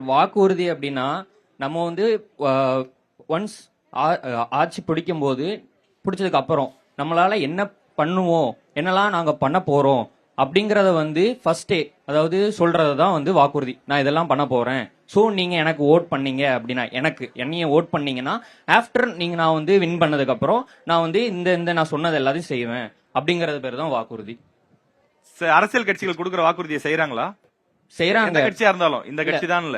வாக்குறுதி அப்படின்னா நம்ம வந்து ஒன்ஸ் ஆட்சி பிடிக்கும்போது பிடிச்சதுக்கு அப்புறம் நம்மளால என்ன பண்ணுவோம், என்னெல்லாம் நாங்க பண்ண போறோம் அப்படிங்கறத வந்து ஃபர்ஸ்டே அதாவது சொல்றது தான் வந்து வாக்குறுதி. நான் இதெல்லாம் பண்ண போறேன், ஸோ நீங்க எனக்கு ஓட் பண்ணீங்க அப்படின்னா, என்னைய ஓட் பண்ணீங்கன்னா ஆஃப்டர் நான் வந்து வின் பண்ணதுக்கு அப்புறம் நான் வந்து இந்த இந்த நான் சொன்னது எல்லாத்தையும் செய்வேன் அப்படிங்கறது பேர் தான் வாக்குறுதி. அரசியல் கட்சிகள் கொடுக்குற வாக்குறுதியை செய்யறாங்களா? செய்யறாங்க, எந்த கட்சியா இருந்தாலும். இந்த கட்சி தான் இல்ல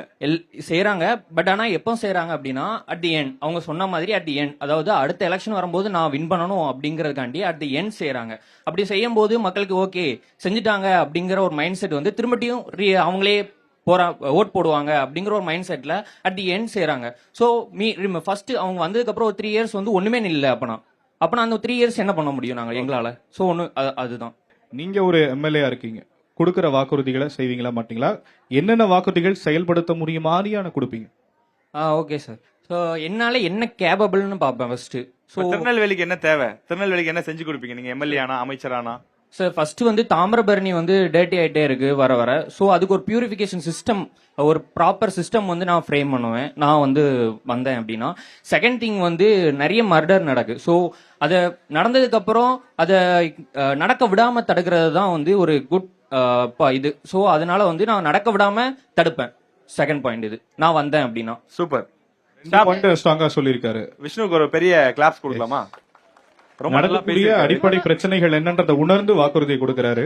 செய்யறாங்க. பட் ஆனா எப்போ செய்யறாங்க அப்படின்னா அட் தி எண்ட், அவங்க சொன்ன மாதிரி அட் தி எண்ட், அதாவது அடுத்த எலெக்ஷன் வரும்போது நான் வின் பண்ணணும் அப்படிங்கறதுக்காண்டி அட் தி எண்ட் செய்யறாங்க. அப்படி செய்யும் போது மக்களுக்கு ஓகே செஞ்சுட்டாங்க அப்படிங்கிற ஒரு மைண்ட் செட் வந்து திரும்பியும் அவங்களே ஓட் போடுவாங்க அப்படிங்கிற ஒரு மைண்ட் செட்ல அட் தி எண்ட் செய்யறாங்க. ஸோ ஃபர்ஸ்ட் அவங்க வந்ததுக்கு அப்புறம் ஒரு 3 இயர்ஸ் வந்து ஒண்ணுமே இல்லை. அப்பனா அந்த 3 இயர்ஸ் என்ன பண்ண முடியும் நாங்க எங்களால? ஸோ அதுதான். நீங்க ஒரு எம்எல்ஏ இருக்கீங்க, கொடுக்கிற வாக்குறுதிகளை செய்வீங்களா மாட்டீங்களா? என்னென்ன வாக்குறுதிகள் செயல்படுத்த முடியுமாறியான கொடுப்பீங்க? Okay sir. ஸோ என்னால என்ன கேபபிள்னு பார்ப்பேன் ஃபர்ஸ்ட். ஸோ திருநெல்வேலிக்கு என்ன தேவை, திருநெல்வேலிக்கு என்ன செஞ்சு கொடுப்பீங்க நீங்க எம்எல்ஏ ஆனா, அமைச்சரானா? சார் ஃபர்ஸ்ட் வந்து தாமிரபரணி வந்து டேர்ட்டி ஆயிட்டே இருக்கு வர வர. ஸோ அதுக்கு ஒரு பியூரிஃபிகேஷன் சிஸ்டம், ஒரு ப்ராப்பர் சிஸ்டம் வந்து நான் ஃப்ரேம் பண்ணுவேன் நான் வந்து வந்தேன் அப்படின்னா. செகண்ட் திங் வந்து நிறைய மர்டர் நடக்கு. ஸோ அதை நடந்ததுக்கு அப்புறம் அதை நடக்க விடாம தடுக்கிறது தான் வந்து ஒரு குட் இது. ஸோ அதனால வந்து நான் நடக்க விடாம தடுப்பேன். செகண்ட் பாயிண்ட் இது நான் வந்தேன் அப்படின்னா. சூப்பர். ஸ்ட்ராங்கா சொல்லியிருக்காரு. விஷ்ணுக்கு ஒரு பெரிய கிளாப்ஸ் கொடுக்கலாமா? ரொம்ப நல்லா நடக்கக்கூடிய பேசியிருக்காரு. அடிப்படை பிரச்சனைகள் என்னன்றதை உணர்ந்து வாக்குறுதியை கொடுக்கிறாரு.